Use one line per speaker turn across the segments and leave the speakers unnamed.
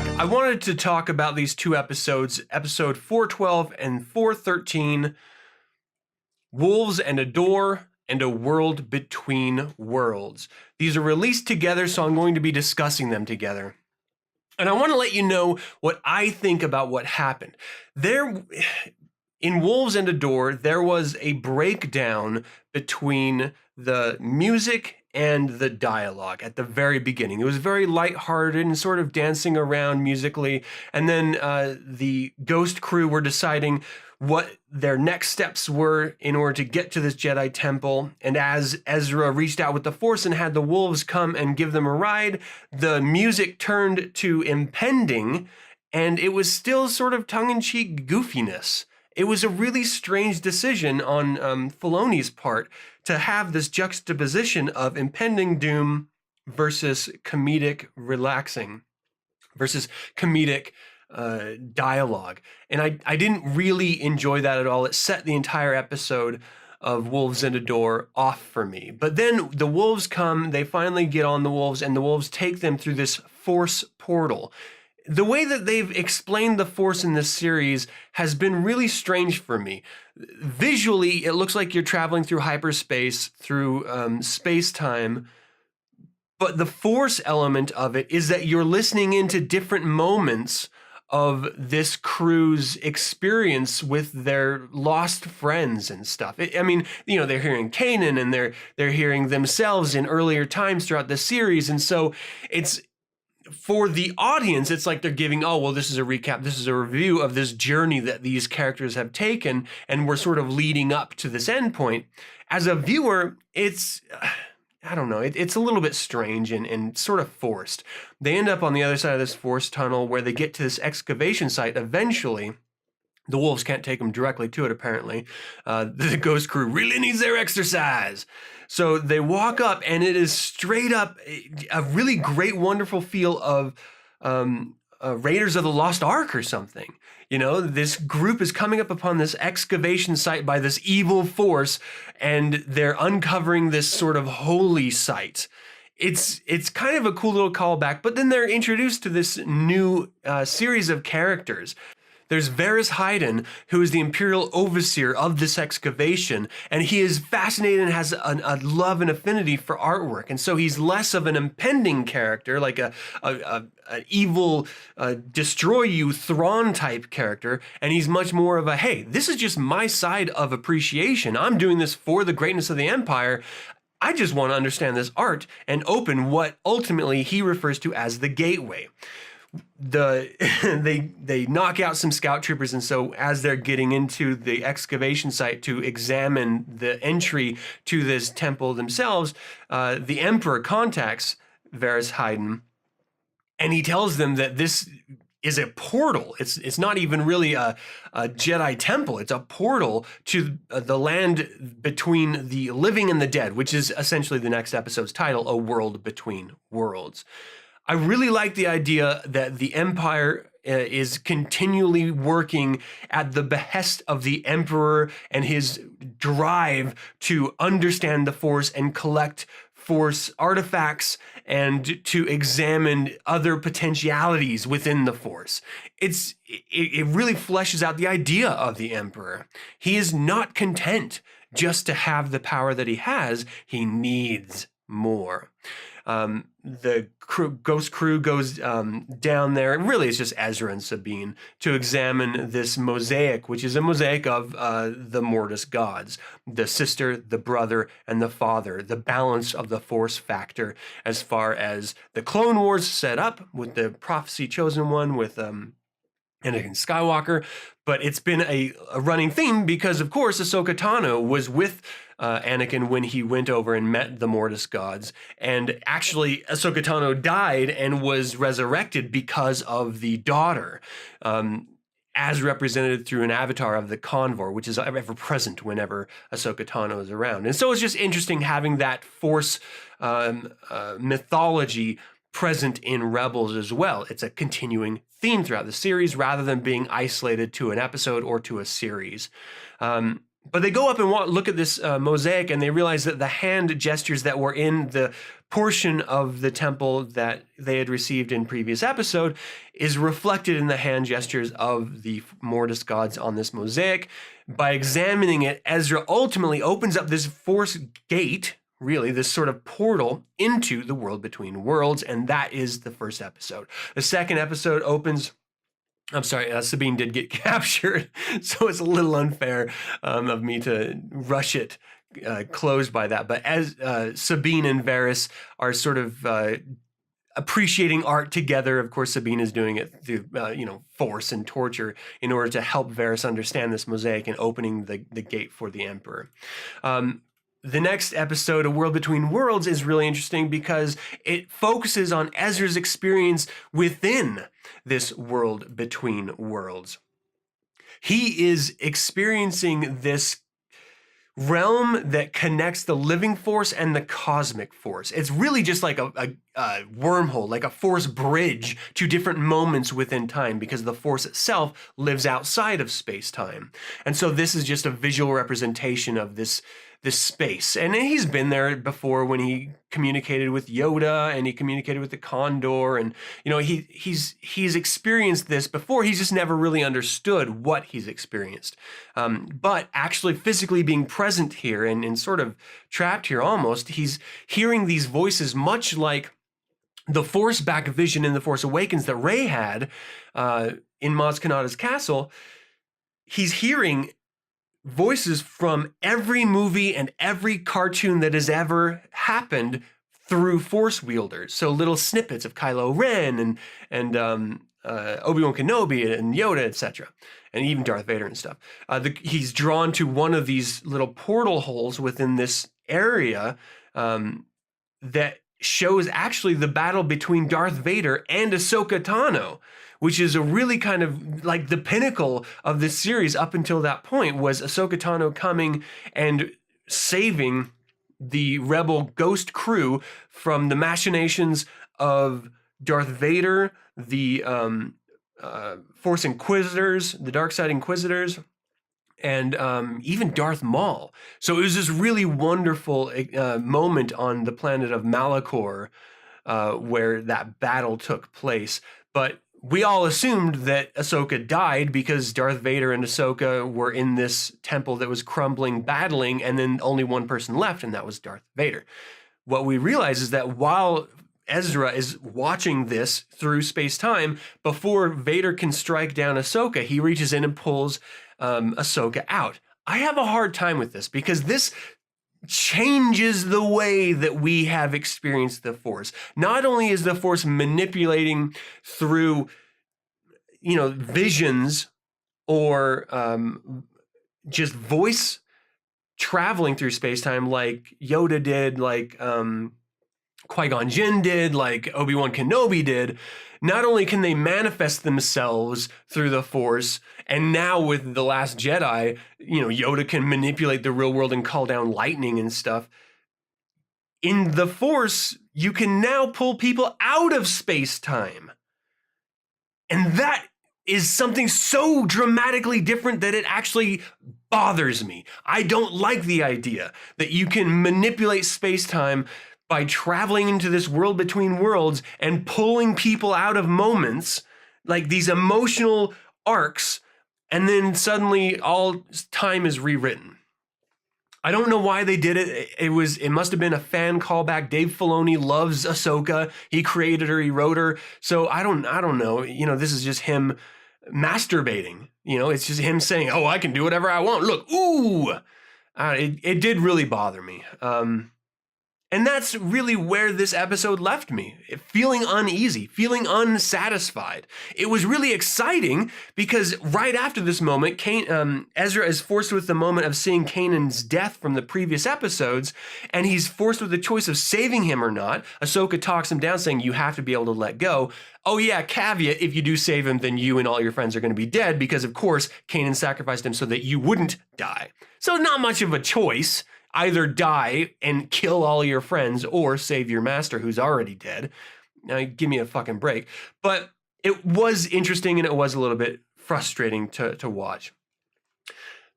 back. I wanted to talk about these two episodes, episode 412 and 413, Wolves and a Door and a World Between Worlds. These are released together, so I'm going to be discussing them together. And I want to let you know what I think about what happened. In Wolves and a Door, there was a breakdown between the music and the dialogue at the very beginning. It was very lighthearted and sort of dancing around musically. And then the Ghost crew were deciding what their next steps were in order to get to this Jedi temple. And as Ezra reached out with the Force and had the wolves come and give them a ride, the music turned to impending, and it was still sort of tongue-in-cheek goofiness. It was a really strange decision on Filoni's part to have this juxtaposition of impending doom versus comedic relaxing, versus comedic dialogue. And I didn't really enjoy that at all. It set the entire episode of Wolves and a Door off for me. But then the wolves come, they finally get on the wolves, and the wolves take them through this Force portal. The way that they've explained the Force in this series has been really strange for me. Visually, it looks like you're traveling through hyperspace, through space-time, but the Force element of it is that you're listening into different moments of this crew's experience with their lost friends and stuff. I mean, you know, they're hearing Kanan, and they're hearing themselves in earlier times throughout the series, and so it's, for the audience, it's like they're giving, oh, well, this is a recap, this is a review of this journey that these characters have taken, and we're sort of leading up to this end point. As a viewer, it's, I don't know, it's a little bit strange and sort of forced. They end up on the other side of this Force tunnel where they get to this excavation site eventually. The wolves can't take them directly to it, apparently. The Ghost crew really needs their exercise. So they walk up, and it is straight up a really great, wonderful feel of Raiders of the Lost Ark or something. You know, this group is coming up upon this excavation site by this evil force, and they're uncovering this sort of holy site. It's kind of a cool little callback, but then they're introduced to this new series of characters. There's Varys Hayden, who is the Imperial Overseer of this excavation, and he is fascinated and has a love and affinity for artwork. And so he's less of an impending character, like an evil, destroy you Thrawn type character, and he's much more of a, hey, this is just my side of appreciation. I'm doing this for the greatness of the Empire. I just want to understand this art and open what ultimately he refers to as the gateway. They knock out some scout troopers, and so as they're getting into the excavation site to examine the entry to this temple themselves, the Emperor contacts Varys Hayden, and he tells them that this is a portal. It's not even really a Jedi temple. It's a portal to the land between the living and the dead, which is essentially the next episode's title, A World Between Worlds. I really like the idea that the Empire is continually working at the behest of the Emperor and his drive to understand the Force and collect Force artifacts and to examine other potentialities within the Force. It really fleshes out the idea of the Emperor. He is not content just to have the power that he has. He needs more. The Ghost crew goes down there. Really, it's just Ezra and Sabine to examine this mosaic, which is a mosaic of the Mortis gods, the sister, the brother, and the father, the balance of the Force factor as far as the Clone Wars set up with the Prophecy Chosen One with Anakin Skywalker. But it's been a running theme because, of course, Ahsoka Tano was with Anakin when he went over and met the Mortis gods. And actually, Ahsoka Tano died and was resurrected because of the daughter, as represented through an avatar of the Convor, which is ever present whenever Ahsoka Tano is around. And so it's just interesting having that Force mythology present in Rebels as well. It's a continuing theme throughout the series rather than being isolated to an episode or to a series. But they go up and look at this mosaic, and they realize that the hand gestures that were in the portion of the temple that they had received in previous episode is reflected in the hand gestures of the Mortis gods on this mosaic. By examining it, Ezra ultimately opens up this force gate, really, this sort of portal into the world between worlds, and that is the first episode. The second episode opens... I'm sorry, Sabine did get captured, so it's a little unfair of me to rush it closed by that. But as Sabine and Varys are sort of appreciating art together, of course, Sabine is doing it through force and torture in order to help Varys understand this mosaic and opening the gate for the Emperor. The next episode, A World Between Worlds, is really interesting because it focuses on Ezra's experience within this world between worlds. He is experiencing this realm that connects the living force and the cosmic force. It's really just like a wormhole, like a force bridge to different moments within time, because the force itself lives outside of space-time. And so this is just a visual representation of this space. And he's been there before when he communicated with Yoda and he communicated with the Condor, and he's experienced this before. He's just never really understood what he's experienced. But actually physically being present here and sort of trapped here almost, he's hearing these voices much like the Force back vision in The Force Awakens that Rey had in Maz Kanata's castle. He's hearing voices from every movie and every cartoon that has ever happened through Force wielders. So little snippets of Kylo Ren and Obi-Wan Kenobi and Yoda, etc., and even Darth Vader and stuff. He's drawn to one of these little portal holes within this area that shows actually the battle between Darth Vader and Ahsoka Tano, which is a really kind of like the pinnacle of this series up until that point, was Ahsoka Tano coming and saving the rebel ghost crew from the machinations of Darth Vader, the Force Inquisitors, the Dark Side Inquisitors, and even Darth Maul. So it was this really wonderful moment on the planet of Malachor where that battle took place. But we all assumed that Ahsoka died because Darth Vader and Ahsoka were in this temple that was crumbling, battling, and then only one person left, and that was Darth Vader. What we realize is that while Ezra is watching this through space-time, before Vader can strike down Ahsoka, he reaches in and pulls Ahsoka out. I have a hard time with this because this changes the way that we have experienced the Force. Not only is the Force manipulating through, visions or just voice traveling through space-time like Yoda did, like Qui-Gon Jinn did, like Obi-Wan Kenobi did. Not only can they manifest themselves through the Force, and now with The Last Jedi, Yoda can manipulate the real world and call down lightning and stuff. In the Force, you can now pull people out of space-time. And that is something so dramatically different that it actually bothers me. I don't like the idea that you can manipulate space-time by traveling into this world between worlds and pulling people out of moments, like these emotional arcs, and then suddenly all time is rewritten. I don't know why they did it. It must have been a fan callback. Dave Filoni loves Ahsoka. He created her, he wrote her. So I don't know. This is just him masturbating. It's just him saying, "Oh, I can do whatever I want. Look, ooh." It did really bother me. And that's really where this episode left me, feeling uneasy, feeling unsatisfied. It was really exciting because right after this moment, Ezra is forced with the moment of seeing Kanan's death from the previous episodes, and he's forced with the choice of saving him or not. Ahsoka talks him down, saying, "You have to be able to let go." Oh yeah, caveat, if you do save him, then you and all your friends are going to be dead because, of course, Kanan sacrificed him so that you wouldn't die. So not much of a choice. Either die and kill all your friends or save your master who's already dead. Now, give me a fucking break. But it was interesting and it was a little bit frustrating to watch.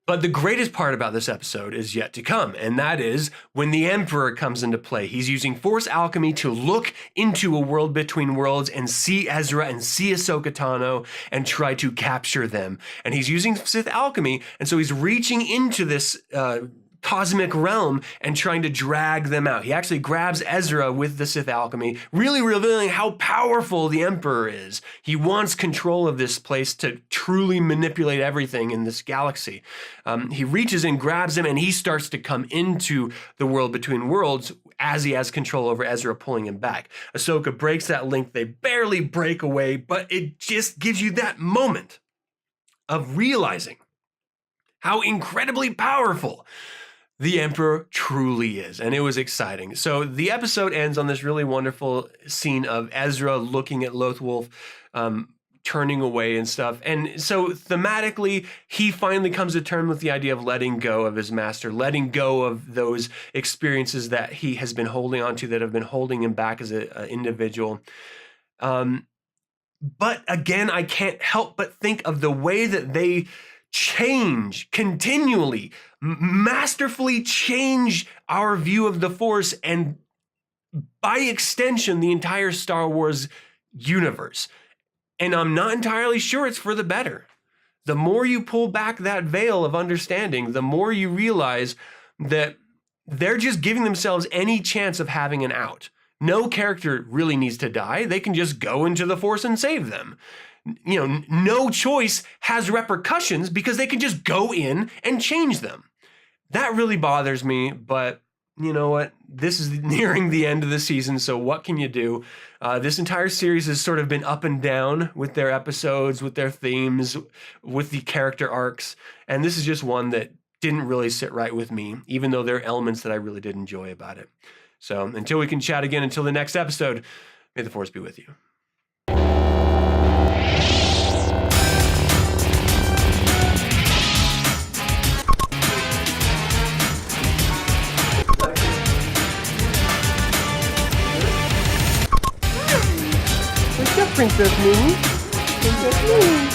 But the greatest part about this episode is yet to come, and that is when the Emperor comes into play. He's using Force alchemy to look into a world between worlds and see Ezra and see Ahsoka Tano and try to capture them. And he's using Sith alchemy, and so he's reaching into this cosmic realm and trying to drag them out. He actually grabs Ezra with the Sith alchemy, really revealing how powerful the Emperor is. He wants control of this place to truly manipulate everything in this galaxy. He reaches and grabs him, and he starts to come into the world between worlds as he has control over Ezra, pulling him back. Ahsoka breaks that link. They barely break away, but it just gives you that moment of realizing how incredibly powerful the Emperor truly is, and it was exciting. So the episode ends on this really wonderful scene of Ezra looking at Lothwolf, turning away and stuff. And so thematically, he finally comes to terms with the idea of letting go of his master, letting go of those experiences that he has been holding on to that have been holding him back as an individual. But again, I can't help but think of the way that they change continually, masterfully change our view of the Force, and by extension, the entire Star Wars universe. And I'm not entirely sure it's for the better. The more you pull back that veil of understanding, the more you realize that they're just giving themselves any chance of having an out. No character really needs to die. They can just go into the Force and save them. You know, no choice has repercussions because they can just go in and change them. That really bothers me, but you know what? This is nearing the end of the season, so what can you do? This entire series has sort of been up and down with their episodes, with their themes, with the character arcs, and this is just one that didn't really sit right with me, even though there are elements that I really did enjoy about it. So until we can chat again, until the next episode, may the Force be with you.
Princess Mimi. Princess Mimi.